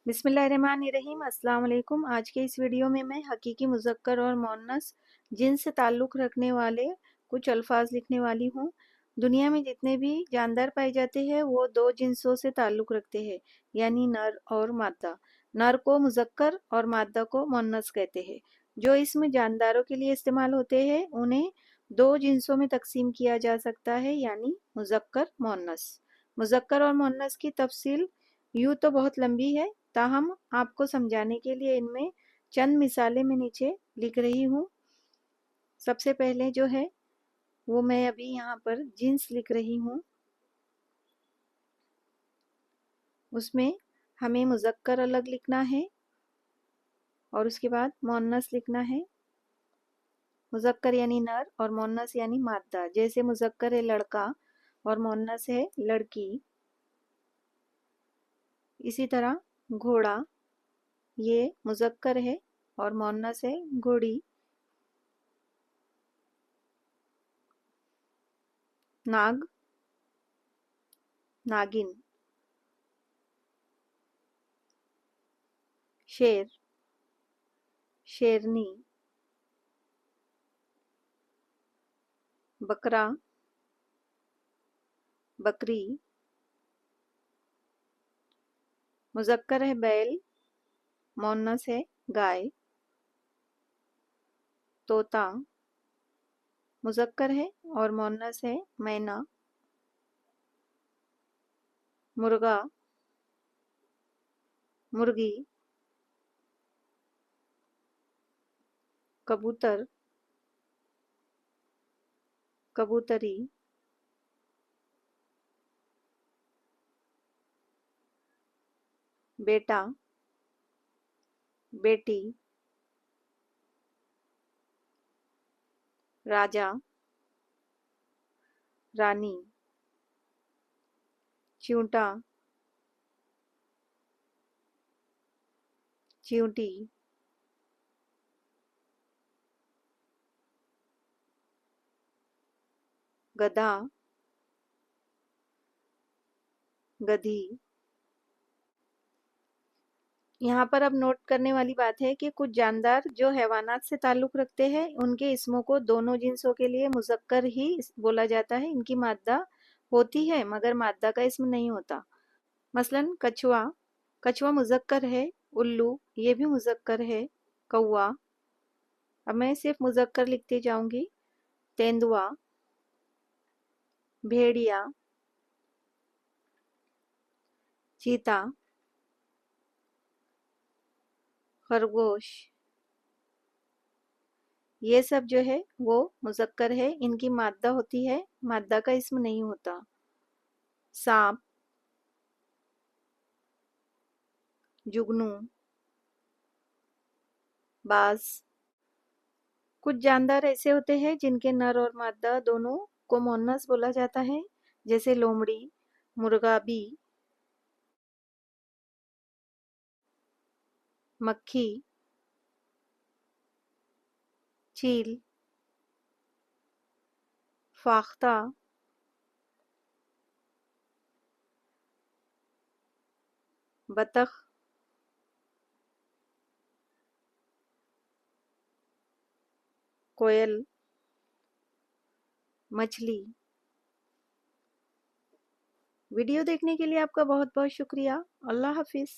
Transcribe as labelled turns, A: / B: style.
A: बिस्मिल्लाहिर्रहमानिर्रहीम अस्सलाम वालेकुम। आज के इस वीडियो में मैं हकीकी मुज़क्कर और मुअन्नस जिन्स से ताल्लुक़ रखने वाले कुछ अल्फाज लिखने वाली हूँ। दुनिया में जितने भी जानदार पाए जाते हैं वो दो जिन्सों से ताल्लुक़ रखते हैं, यानी नर और मादा। नर को मुज़क्कर और मादा को मुअन्नस कहते हैं। जो इसम जानदारों के लिए इस्तेमाल होते हैं उन्हें दो जिन्सों में तकसीम किया जा सकता है, यानी मुज़क्कर मुअन्नस। मुज़क्कर और मुअन्नस की तफसील यूँ तो बहुत लंबी है, ताहम आपको समझाने के लिए इनमें चंद मिसालें मैं नीचे लिख रही हूँ। सबसे पहले जो है वो मैं अभी यहाँ पर जिन्स लिख रही हूँ। उसमें हमें मुज़क्कर अलग लिखना है और उसके बाद मुअन्नस लिखना है। मुज़क्कर यानी नर और मुअन्नस यानी मादा। जैसे मुज़क्कर है लड़का और मुअन्नस है लड़की। इसी तरह घोड़ा, ये मुज़क्कर है और मुअन्नस है घोड़ी। नाग, नागिन। शेर, शेरनी। बकरा, बकरी। मुज़क्कर है बैल, मुअन्नस है गाय। तोता, मुज़क्कर है और मुअन्नस है मैना। मुर्गा, मुर्गी। कबूतर, कबूतरी। बेटा, बेटी। राजा, रानी। चिंटा, चिंटी। गधा, गधी। यहाँ पर अब नोट करने वाली बात है कि कुछ जानदार जो हैवानात से ताल्लुक़ रखते हैं उनके इसमों को दोनों जिन्सों के लिए मुज़क्कर ही बोला जाता है। इनकी मादा होती है मगर मादा का इसम नहीं होता। मसलन कछुआ, कछुआ मुज़क्कर है। उल्लू, ये भी मुज़क्कर है। कौवा, अब मैं सिर्फ मुज़क्कर लिखती जाऊंगी। तेंदुआ, भेड़िया, चीता, खरगोश, ये सब जो है वो मुज़क्कर है। इनकी मादा होती है, मादा का इसम नहीं होता। सांप, जुगनू, बाज। कुछ जानदार ऐसे होते हैं जिनके नर और मादा दोनों को मुअन्नस बोला जाता है, जैसे लोमड़ी, मुर्गाबी, मक्खी, चील, फाख्ता, बतख, कोयल, मछली। वीडियो देखने के लिए आपका बहुत बहुत शुक्रिया। अल्लाह हाफिज़।